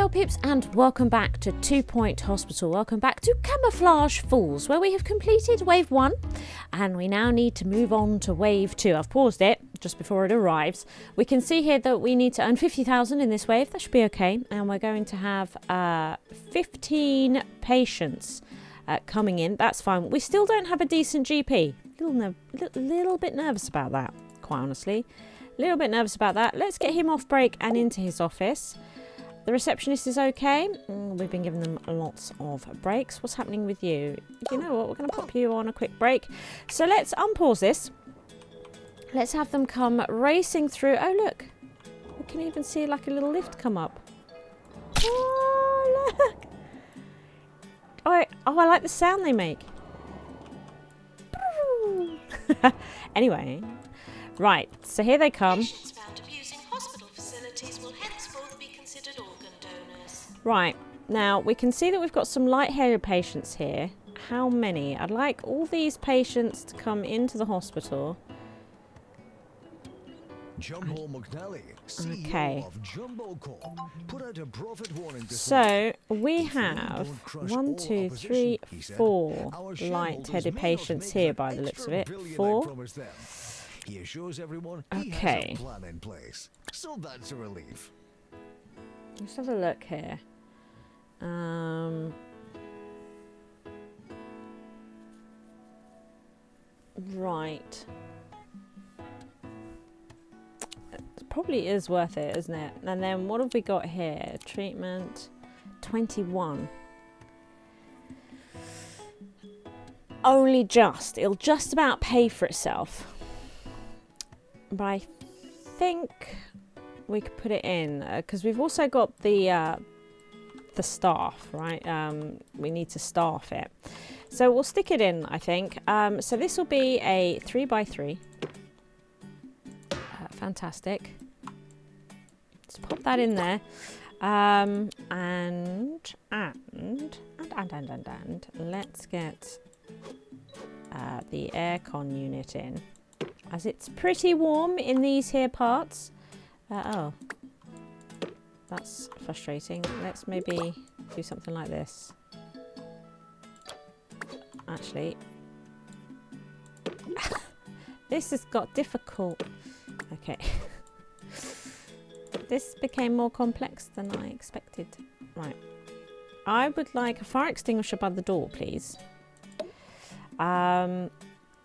Hello peeps and welcome back to 2 Point Hospital. Welcome back to Camouflage Falls, where we have completed wave 1 and we now need to move on to wave 2. I've paused it just before it arrives. We can see here that we need to earn 50,000 in this wave. That should be okay. And we're going to have 15 patients coming in. That's fine. We still don't have a decent GP. Little bit nervous about that, quite honestly. A little bit nervous about that. Let's get him off break and into his office. The receptionist is okay. We've been giving them lots of breaks. What's happening with you? You know what? We're going to pop you on a quick break. So let's unpause this. Let's have them come racing through. Oh, look. We can even see like a little lift come up. Oh, look. Oh, I like the sound they make. Anyway. Right. So here they come. Right, now we can see that we've got some light-headed patients here. How many? I'd like all these patients to come into the hospital. Okay. So we have 1, 2, 3, 4 light-headed patients here by the looks of it. 4. Okay. So that's a relief. Let's have a look here. Right. It probably is worth it, isn't it? And then what have we got here? Treatment 21. Only just. It'll just about pay for itself. But I think we could put it in because we've also got the staff, right? We need to staff it, so we'll stick it in, I think. So this will be a 3x3. Fantastic. Let's pop that in there, and let's get the aircon unit in, as it's pretty warm in these here parts. Oh, that's frustrating. Let's maybe do something like this. Actually, this has got difficult. Okay. This became more complex than I expected. Right. I would like a fire extinguisher by the door, please.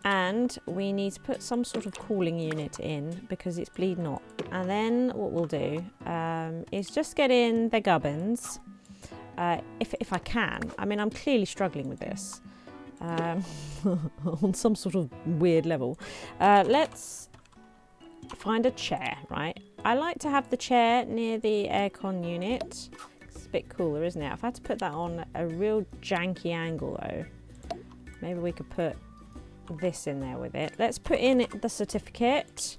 And we need to put some sort of cooling unit in because it's bleeding hot. And then what we'll do is just get in the gubbins, if I can. I mean, I'm clearly struggling with this on some sort of weird level. Let's find a chair, right? I like to have the chair near the aircon unit. It's a bit cooler, isn't it? I've had to put that on a real janky angle, though. Maybe we could put this in there with it. Let's put in the certificate.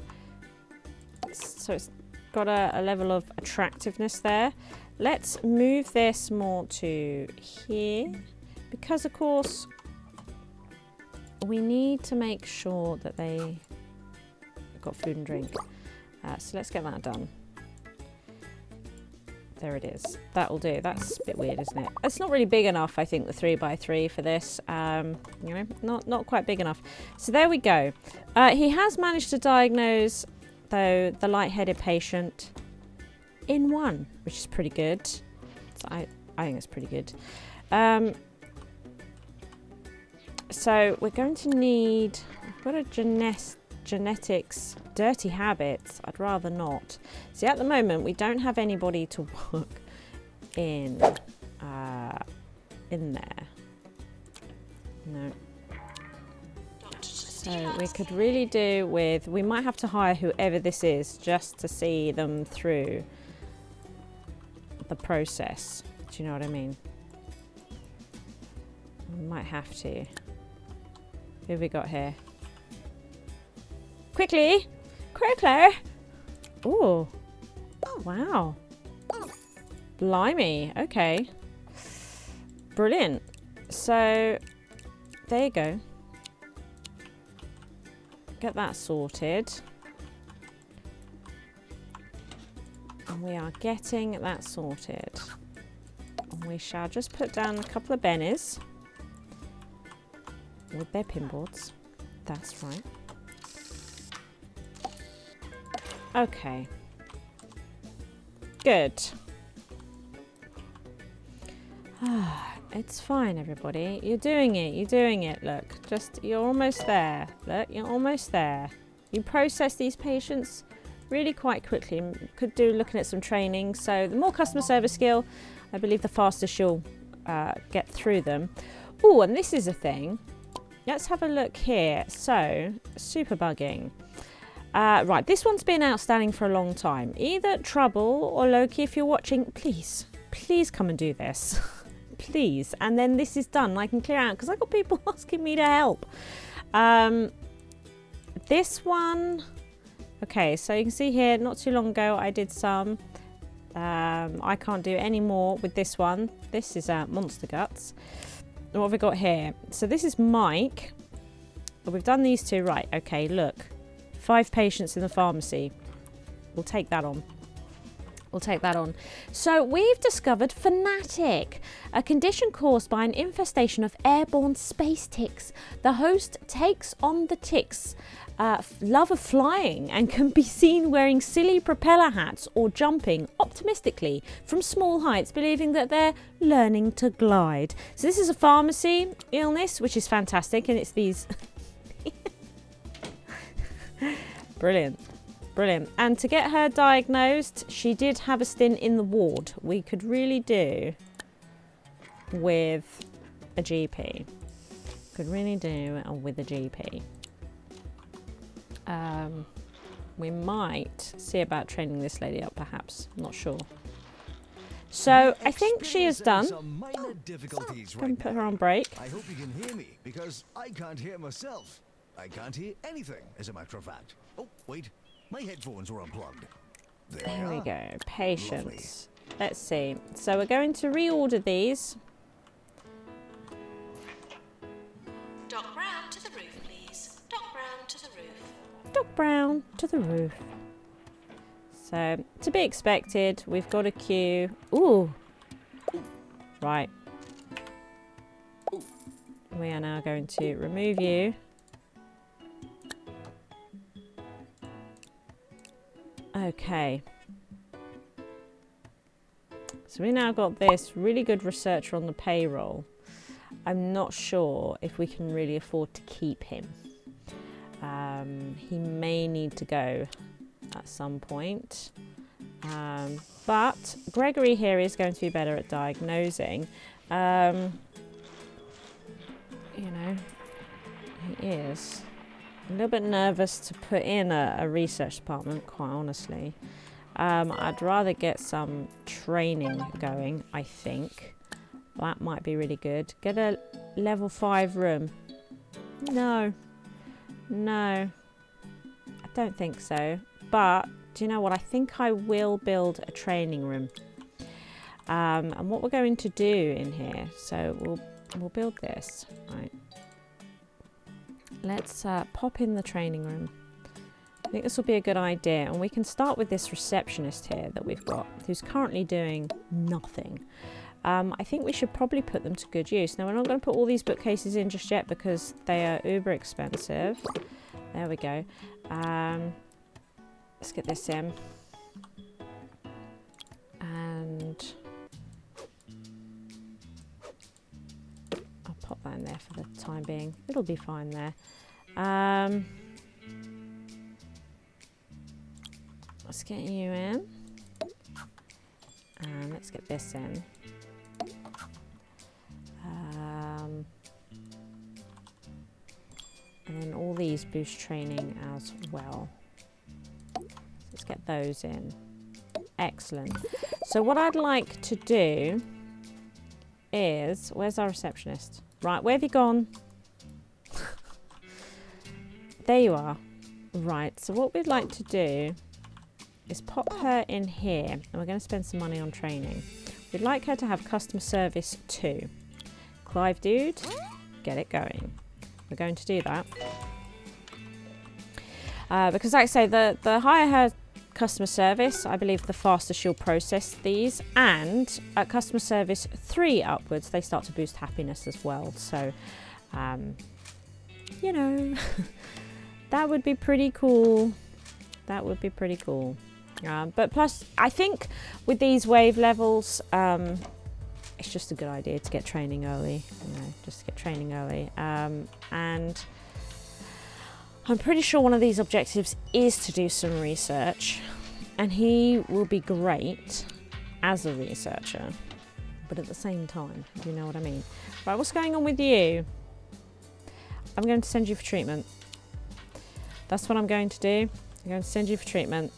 So it's got a level of attractiveness there. Let's move this more to here because, of course, we need to make sure that they got food and drink. So let's get that done. There it is. That will do. That's a bit weird, isn't it? It's not really big enough, I think, the 3x3 for this. You know, not quite big enough. So there we go. He has managed to diagnose, though, the light-headed patient in 1, which is pretty good. So I think it's pretty good. So we're going to need. I've got a genetics dirty habits. I'd rather not. See, at the moment we don't have anybody to work in there. No. So we could really do with, we might have to hire whoever this is just to see them through the process. Do you know what I mean? We might have to. Who have we got here? Quickly! Quickly! Ooh. Wow. Blimey. Okay. Brilliant. So, there you go. Get that sorted. And we are getting that sorted. we shall just put down a couple of bennies with their pinboards. That's right. Okay. Good. It's fine, everybody. You're doing it. You're doing it. Look, you're almost there. Look, you're almost there. You process these patients really quite quickly. Could do looking at some training. So the more customer service skill, I believe the faster she'll get through them. Oh, and this is a thing. Let's have a look here. So, super bugging. Right, this one's been outstanding for a long time. Either Trouble or Loki, if you're watching, please come and do this. Please. And then this is done. I can clear out because I've got people asking me to help. This one, okay, so you can see here, not too long ago, I did some. I can't do any more with this one. This is Monster Guts. What have we got here? So this is Mike. We've done these two. Right, okay, look. 5 patients in the pharmacy. We'll take that on. We'll take that on. So we've discovered Fanatic, a condition caused by an infestation of airborne space ticks. The host takes on the ticks' love of flying and can be seen wearing silly propeller hats or jumping optimistically from small heights, believing that they're learning to glide. So this is a pharmacy illness, which is fantastic, and it's these... Brilliant. Brilliant. And to get her diagnosed, she did have a stint in the ward. We could really do with a GP. Could really do with a GP. We might see about training this lady up, perhaps. I'm not sure. So I think she is done. Can put her on break. I hope you can hear me, because I can't hear myself. I can't hear anything, as a matter of fact. Oh, wait. My headphones were unplugged. There we go. Patience. Lovely. Let's see. So we're going to reorder these. Doc Brown to the roof, please. Doc Brown to the roof. Doc Brown to the roof. So, to be expected, we've got a queue. Ooh. Right. We are now going to remove you. Okay. So we now got this really good researcher on the payroll. I'm not sure if we can really afford to keep him. He may need to go at some point. But Gregory here is going to be better at diagnosing. You know, he is. A little bit nervous to put in a research department, quite honestly. I'd rather get some training going, I think. That might be really good. Get a level 5 room. No. No. I don't think so. But, do you know what? I think I will build a training room. And what we're going to do in here, so we'll build this, right? Let's pop in the training room. I think this will be a good idea. And we can start with this receptionist here that we've got, who's currently doing nothing. I think we should probably put them to good use. Now, we're not going to put all these bookcases in just yet because they are uber expensive. There we go. Let's get this in. And I'll pop that in there for the time being. It'll be fine there. Let's get you in. And let's get this in. And then all these boost training as well. Let's get those in. Excellent. So what I'd like to do is, where's our receptionist? Right, where have you gone? There you are. Right, so what we'd like to do is pop her in here, and we're going to spend some money on training. We'd like her to have customer service 2. Clive dude, get it going. We're going to do that. Because like I say, the higher her customer service, I believe the faster she'll process these, and at customer service 3 upwards, they start to boost happiness as well. So, you know, that would be pretty cool. That would be pretty cool. But plus, I think with these wave levels, it's just a good idea to get training early, you know, just to get training early. And I'm pretty sure one of these objectives is to do some research, and he will be great as a researcher, but at the same time, you know what I mean. Right, what's going on with you? I'm going to send you for treatment. That's what I'm going to do. I'm going to send you for treatment.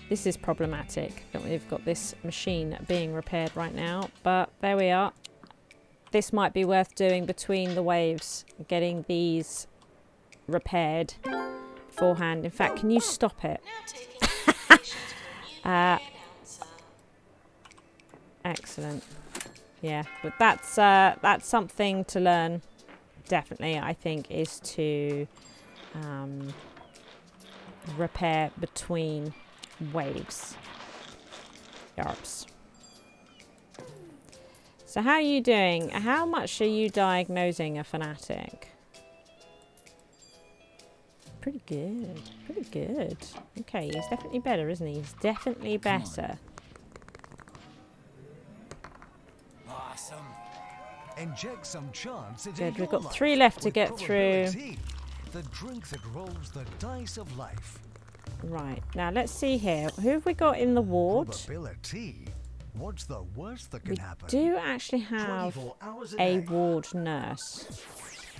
This is problematic that we've got this machine being repaired right now, but there we are. This might be worth doing between the waves, getting these repaired beforehand. In fact, can you stop it? Excellent. Yeah, but that's something to learn. Definitely, I think, is to repair between waves. Yarps. So how are you doing? How much are you diagnosing a fanatic? Pretty good. Pretty good. Okay, he's definitely better, isn't he? He's definitely better. Awesome. Inject some chance into Good. We've your got 3 left to get through. probability. The drink that rolls the dice of life. Right. Now let's see here. Who have we got in the ward? Probability. What's the worst that can We happen? do actually have 24 hours a a day. ward nurse.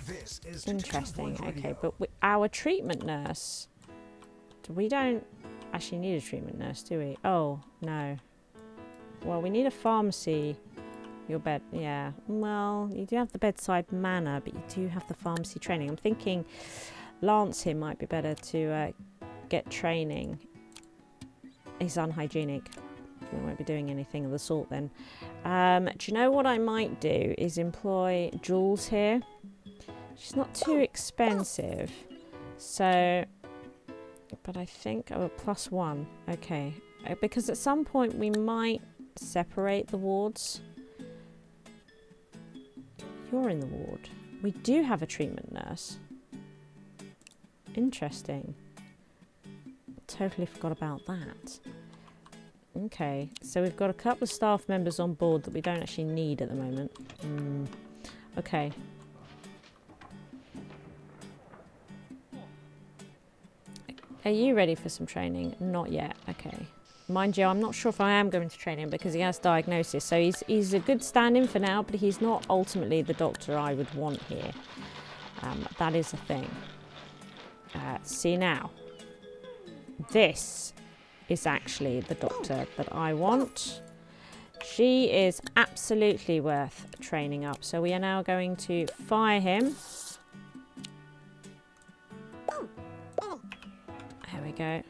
This is Interesting. 2 Point Okay, Radio. but our treatment nurse. We don't actually need a treatment nurse, do we? Oh, no. Well, we need a pharmacy. Your bed, yeah. Well, you do have the bedside manner, but you do have the pharmacy training. I'm thinking Lance here might be better to get training. He's unhygienic. We won't be doing anything of the sort then. Do you know what I might do is employ Jules here. She's not too expensive. So, but I think, oh, +1. Okay. Because at some point we might separate the wards. You're in the ward. We do have a treatment nurse. Interesting. Totally forgot about that. Okay, so we've got a couple of staff members on board that we don't actually need at the moment. Okay. Are you ready for some training? Not yet. Okay. Mind you, I'm not sure if I am going to train him because he has diagnosis. So he's a good stand-in for now, but he's not ultimately the doctor I would want here. That is the thing. See now. This is actually the doctor that I want. She is absolutely worth training up. So we are now going to fire him. There we go.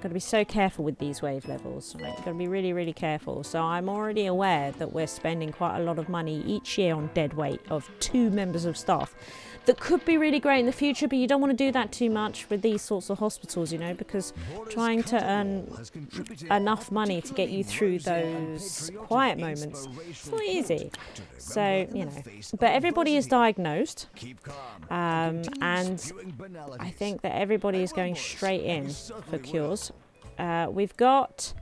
Got to be so careful with these wave levels, right? Got to be really, really careful. So I'm already aware that we're spending quite a lot of money each year on dead weight of 2 members of staff. That could be really great in the future, but you don't want to do that too much with these sorts of hospitals, you know, because trying to earn enough money to get you through those quiet moments, it's not easy. So, you know, but everybody is diagnosed, and I think that everybody is going straight in for cures. We've got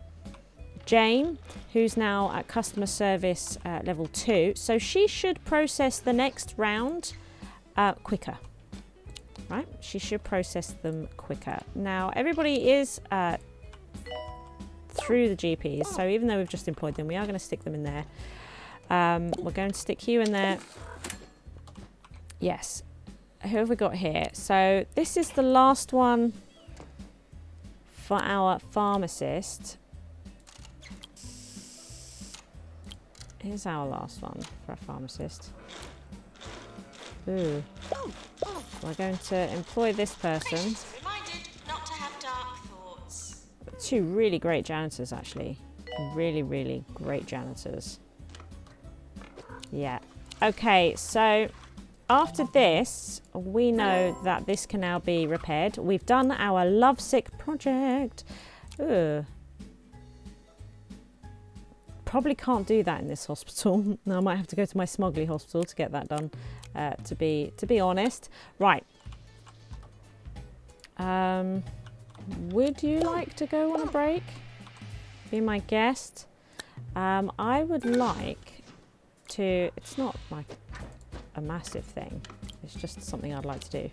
Jane, who's now at customer service level 2, so she should process the next round quicker, right? She should process them quicker. Now, everybody is through the GPs, so even though we've just employed them, we are going to stick them in there. We're going to stick you in there. Yes. Who have we got here? So this is the last one for our pharmacist. Here's our last one for a pharmacist. Ooh. We're going to employ this person. Reminded not to have dark thoughts. 2 really great janitors, actually. Really, really great janitors. Yeah. Okay, so after this, we know that this can now be repaired. We've done our lovesick project. Ugh. Probably can't do that in this hospital. I might have to go to my smuggly hospital to get that done, to be honest. Right. Would you like to go on a break? Be my guest. I would like to, it's not like a massive thing. It's just something I'd like to do.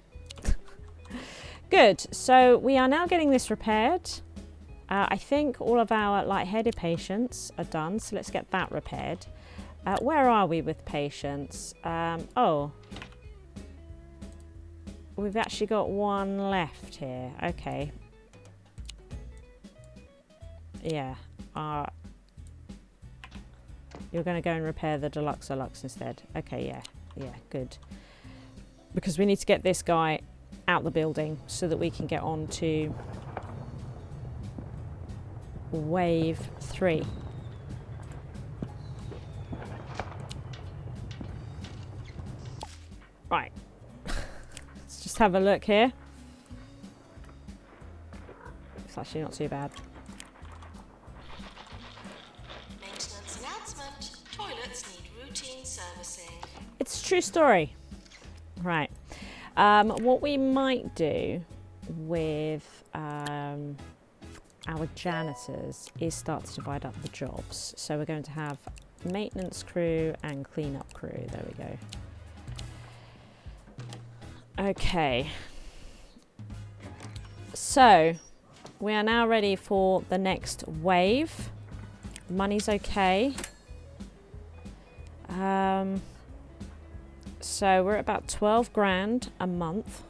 Good. So we are now getting this repaired. I think all of our lightheaded patients are done, so let's get that repaired. Where are we with patients? Oh, we've actually got one left here. Okay. Yeah. You're going to go and repair the deluxe instead. Okay, yeah. Yeah, good. Because we need to get this guy out the building so that we can get on to wave 3. Right. Let's just have a look here. It's actually not too bad. Maintenance announcement. Toilets need routine servicing. It's a true story. Right. What we might do with our janitors is start to divide up the jobs. So we're going to have maintenance crew and cleanup crew. There we go. Okay. So we are now ready for the next wave. Money's okay. So we're at about 12 grand a month.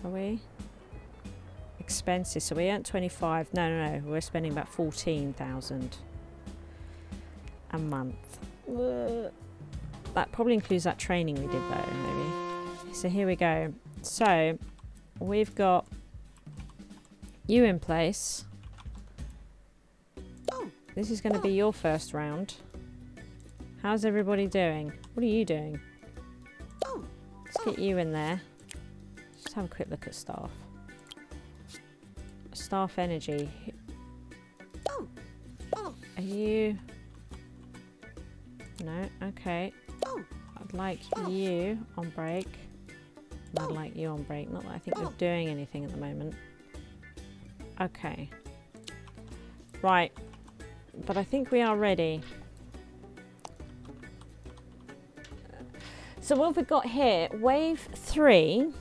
Are we? Expenses. So we earned 25. No. We're spending about 14,000 a month. That probably includes that training we did though, maybe. So here we go. So we've got you in place. This is going to be your first round. How's everybody doing? What are you doing? Let's get you in there. Just have a quick look at staff. Staff energy. Are you... No? Okay. I'd like you on break. And I'd like you on break. Not that I think we're doing anything at the moment. Okay. Right. But I think we are ready. So what have we got here? Wave 3.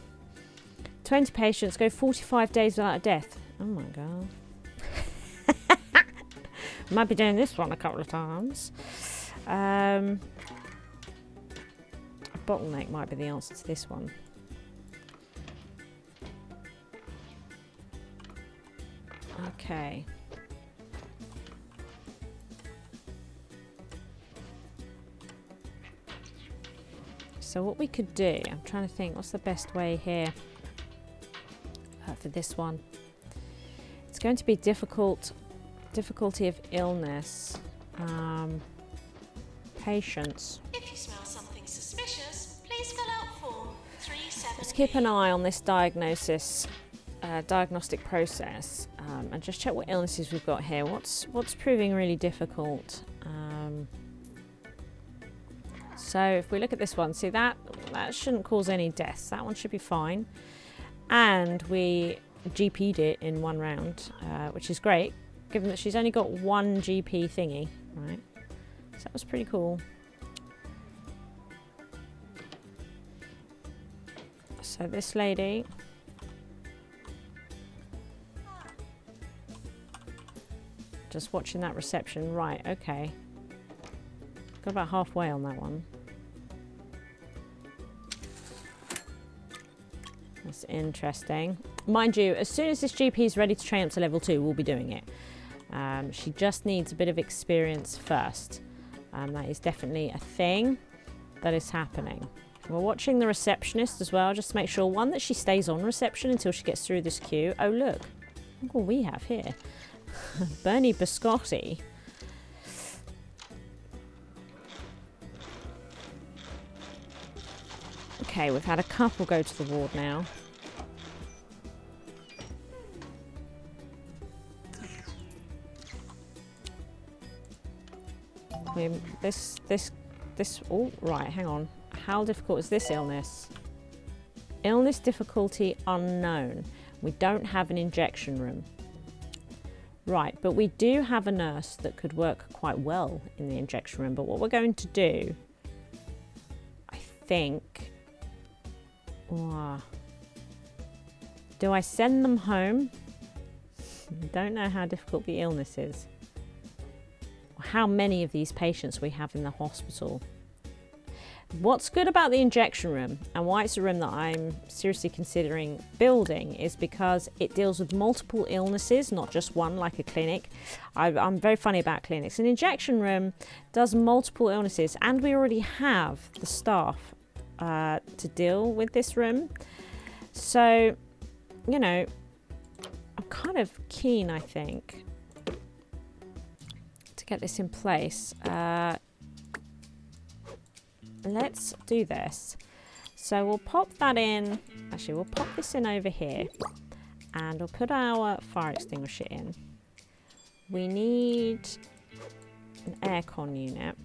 20 patients, go 45 days without a death. Oh my god. Might be doing this one a couple of times. A bottleneck might be the answer to this one. Okay. So what we could do, I'm trying to think, what's the best way here for this one? It's going to be difficulty of illness, patience. If you smell something suspicious, please fill out form 37B. Let's keep an eye on this diagnostic process and just check what illnesses we've got here. What's proving really difficult? So if we look at this one, see that shouldn't cause any deaths. That one should be fine. And we GP'd it in one round, which is great, given that she's only got one GP thingy, right? So that was pretty cool. So this lady, just watching that reception, right? Okay, got about halfway on that one. That's interesting. Mind you, as soon as this GP is ready to train up to level 2, we'll be doing it. She just needs a bit of experience first. That is definitely a thing that is happening. We're watching the receptionist as well, just to make sure, one, that she stays on reception until she gets through this queue. Oh, look what we have here. Bernie Biscotti. Okay, we've had a couple go to the ward now. Oh, right, hang on. How difficult is this illness? Illness difficulty unknown. We don't have an injection room. Right, but we do have a nurse that could work quite well in the injection room. But what we're going to do, I think... do I send them home? I don't know how difficult the illness is. How many of these patients we have in the hospital. What's good about the injection room and why it's a room that I'm seriously considering building is because it deals with multiple illnesses, not just one like a clinic. I'm very funny about clinics. An injection room does multiple illnesses and we already have the staff to deal with this room. So, you know, I'm kind of keen, I think, to get this in place. Let's do this. So we'll pop that in. Actually, we'll pop this in over here and we'll put our fire extinguisher in. We need an aircon unit.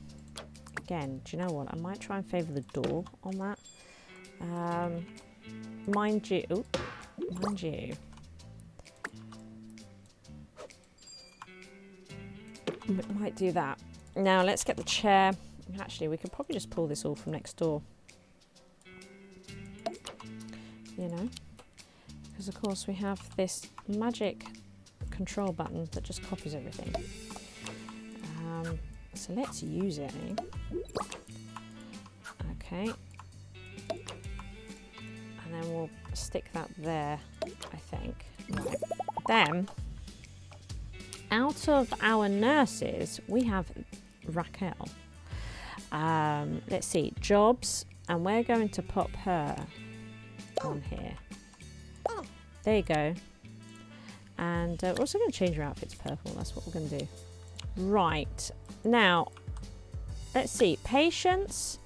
Again, do you know what? I might try and favour the door on that. Mind you. We might do that. Now let's get the chair. Actually, we could probably just pull this all from next door. You know, because of course we have this magic control button that just copies everything. So let's use it. Okay. And then we'll stick that there, I think. Right. Then, out of our nurses, we have Raquel. Let's see, jobs, and we're going to pop her on here. There you go. And we're also going to change her outfit to purple. That's what we're going to do. Right. Now, let's see. Patience.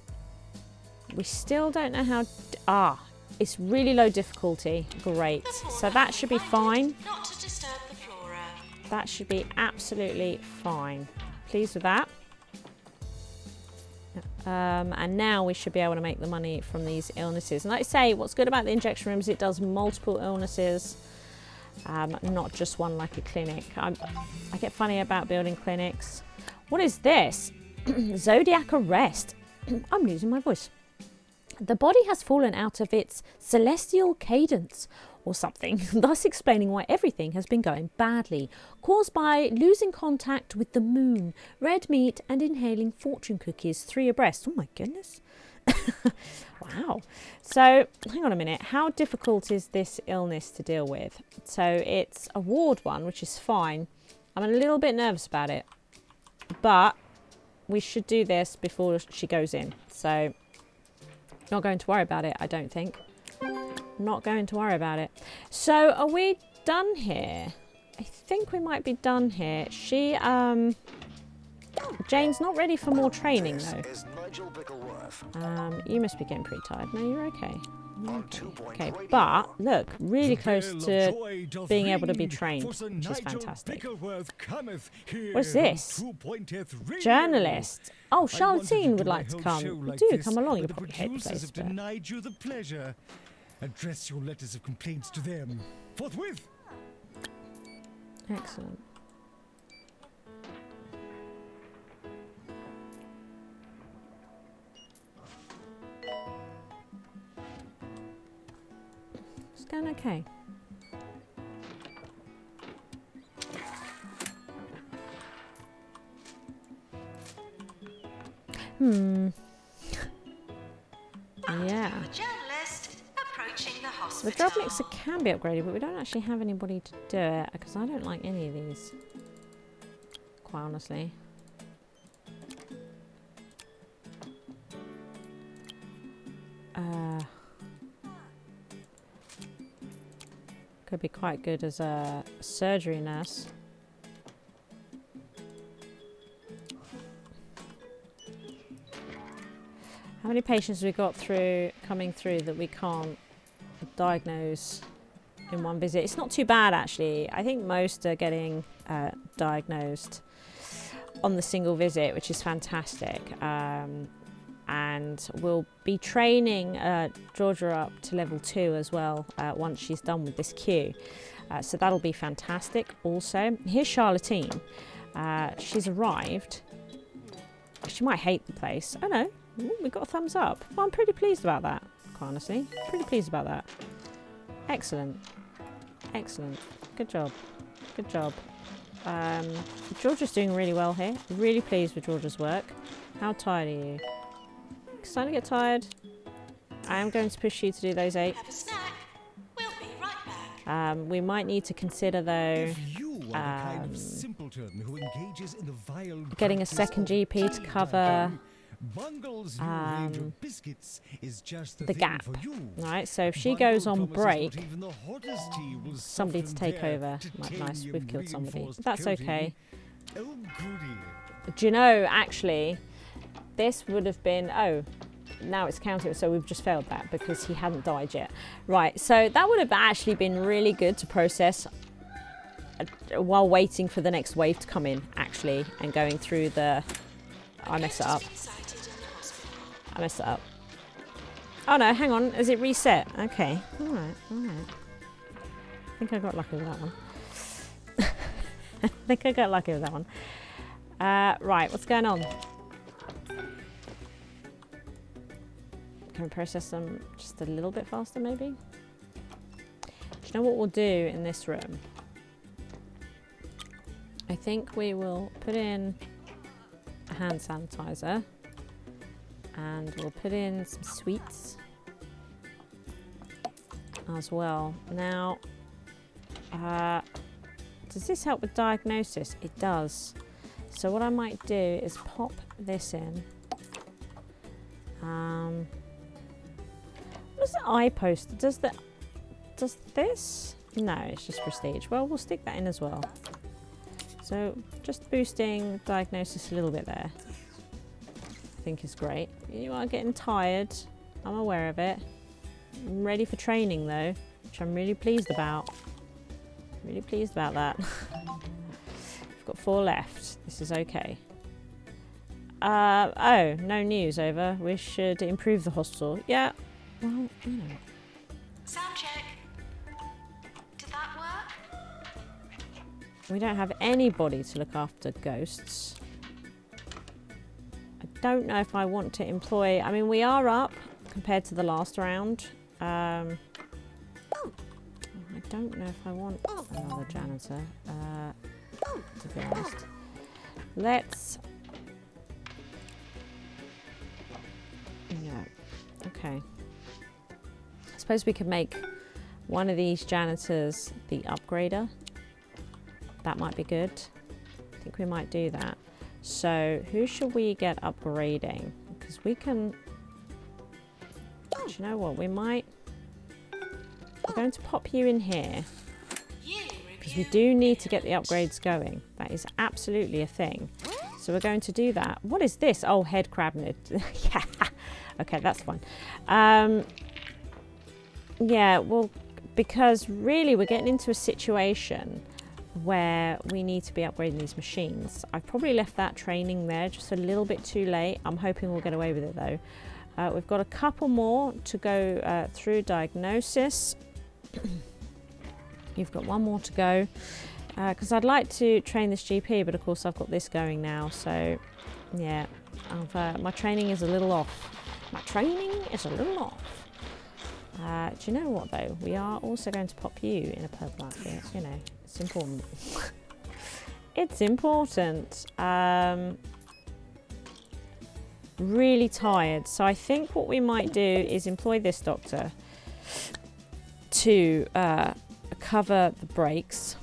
We still don't know how... it's really low difficulty. Great. So that should be fine. Not to disturb the flora. That should be absolutely fine. Pleased with that. And now we should be able to make the money from these illnesses. And like I say, what's good about the injection room is it does multiple illnesses, not just one like a clinic. I get funny about building clinics. What is this? Zodiac arrest. I'm losing my voice. The body has fallen out of its celestial cadence or something, thus explaining why everything has been going badly, caused by losing contact with the moon, red meat and inhaling fortune cookies 3 abreast. Oh my goodness. Wow. So hang on a minute. How difficult is this illness to deal with? So it's a ward one, which is fine. I'm a little bit nervous about it, but we should do this before she goes in. So not going to worry about it, I don't think. Not going to worry about it. So are we done here? I think we might be done here. She, Jane's not ready for more training though. You must be getting pretty tired. No, you're okay. Okay, but look, really close to being able to be trained, which is fantastic. What's this? Journalist. Oh, Charlottine would like to come. Do come along. You probably hate the place, but... denied you the pleasure. Address your letters of complaints to them forthwith. Excellent. It's going okay. Yeah. The drug mixer can be upgraded, but we don't actually have anybody to do it because I don't like any of these, quite honestly. Could be quite good as a surgery nurse. How many patients have we got coming through that we can't diagnose in one visit? It's not too bad, actually. I think most are getting diagnosed on the single visit, which is fantastic. And we'll be training Georgia up to level 2 as well once she's done with this queue. So that'll be fantastic also. Here's Charlottine. She's arrived. She might hate the place. Oh no, we got a thumbs up. Well, I'm pretty pleased about that, quite honestly. Pretty pleased about that. Excellent. Excellent. Good job. Good job. Georgia's doing really well here. Really pleased with Georgia's work. How tired are you? Starting to get tired. I am going to push you to do those 8. Have a snack. We'll be right back. We might need to consider though getting a second GP to cover the gap. Right, so if she goes on break, somebody to take over. Nice, we've killed somebody. That's okay. Do you know, actually, this would have been, oh, now it's counted, so we've just failed that because he hadn't died yet. Right, so that would have actually been really good to process while waiting for the next wave to come in, actually, and going through the... I messed it up. I messed it up. Oh no, hang on, has it reset? Okay, alright, alright. I think I got lucky with that one. I think I got lucky with that one. Right, what's going on? Can we process them just a little bit faster, maybe? Do you know what we'll do in this room? I think we will put in a hand sanitizer and we'll put in some sweets as well. Now, does this help with diagnosis? It does. So what I might do is pop this in. What does the eye poster? Does this? No, it's just prestige. Well, we'll stick that in as well. So just boosting diagnosis a little bit there. I think is great. You are getting tired. I'm aware of it. I'm ready for training though, which I'm really pleased about. Really pleased about that. We've got 4 left. This is okay. Oh, no news, over. We should improve the hospital. Yeah, well, you know. Sound check. Did that work? We don't have anybody to look after ghosts. I don't know if I want to employ... I mean, we are up compared to the last round. I don't know if I want another janitor, to be honest. Let's... Yeah, okay. I suppose we could make one of these janitors the upgrader. That might be good. I think we might do that. So who should we get upgrading? Because we can... Do you know what? We might... We're going to pop you in here. Because we do need to get the upgrades going. That is absolutely a thing. So we're going to do that. What is this? Oh, head crab. Yeah. Okay, that's fun. Yeah, well, because really we're getting into a situation where we need to be upgrading these machines. I've probably left that training there just a little bit too late. I'm hoping we'll get away with it though. We've got a couple more to go through diagnosis. You've got one more to go. Because I'd like to train this GP, but of course I've got this going now. So, yeah, my training is a little off. My training is a little off. Do you know what though? We are also going to pop you in a purple outfit. You know, it's important. It's important. Really tired. So I think what we might do is employ this doctor to cover the breaks.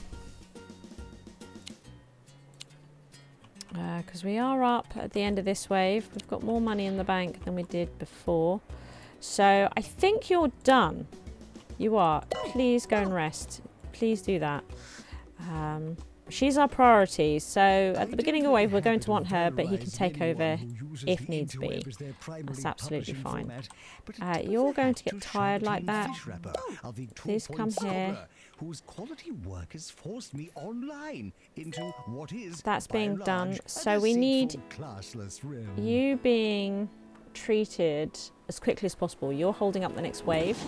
Because we are up at the end of this wave. We've got more money in the bank than we did before. So I think you're done. You are. Please go and rest. Please do that. She's our priority. So at the beginning of wave, we're going to want her, but he can take over if needs be. That's absolutely fine. You're going to get tired like that. Please come here. Whose quality work has forced me online into what is That's being done. So we need you being treated as quickly as possible. You're holding up the next wave.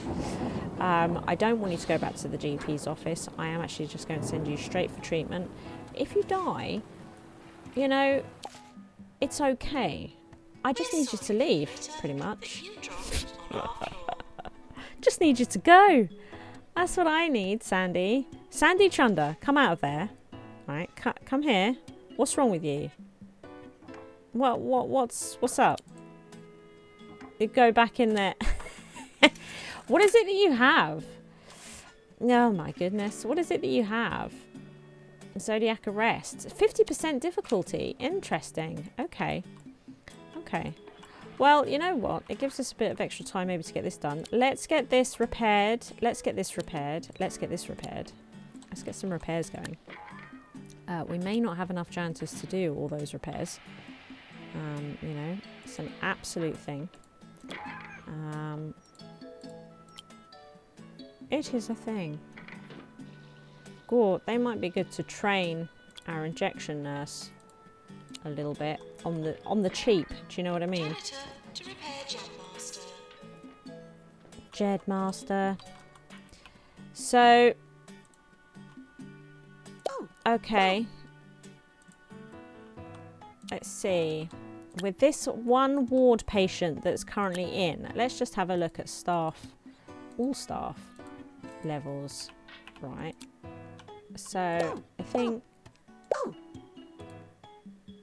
I don't want you to go back to the GP's office. I am actually just going to send you straight for treatment. If you die, you know, it's okay. I just need you to leave, pretty much. Just need you to go. That's what I need, Sandy. Sandy Chunder, come out of there. Right, come here. What's wrong with you? What's up? You go back in there. What is it that you have? Oh my goodness. What is it that you have? Zodiac arrest. 50% difficulty. Interesting. Okay. Okay. Well, you know what? It gives us a bit of extra time maybe to get this done. Let's get this repaired. Let's get this repaired. Let's get this repaired. Let's get some repairs going. We may not have enough janitors to do all those repairs. You know, it's an absolute thing. It is a thing. God, they might be good to train our injection nurse a little bit on the cheap. Do you know what I mean? Janitor to repair Jedmaster. Jedmaster. So, okay. Let's see. With this one ward patient that's currently in, let's just have a look at staff, all staff levels, right? So I think,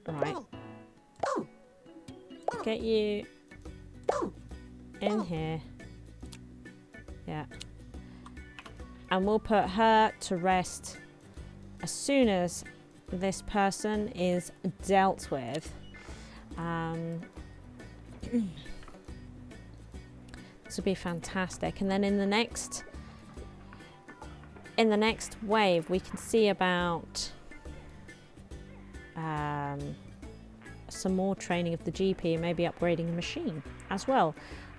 right, get you in here, yeah, and we'll put her to rest as soon as this person is dealt with. This would be fantastic, and then in the next wave we can see about some more training of the GP and maybe upgrading a machine as well.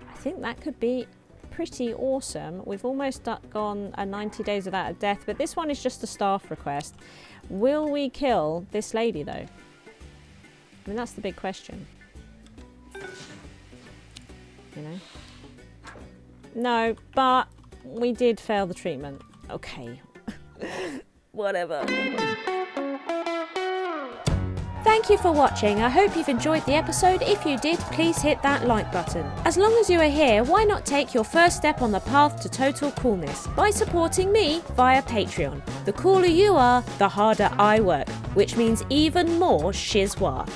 I think that could be pretty awesome. We've almost gone 90 days without a death, but this one is just a staff request. Will we kill this lady though? I mean, that's the big question. You know? No, but we did fail the treatment. Okay. Whatever. Thank you for watching. I hope you've enjoyed the episode. If you did, please hit that like button. As long as you are here, why not take your first step on the path to total coolness by supporting me via Patreon. The cooler you are, the harder I work, which means even more SHIZWAH.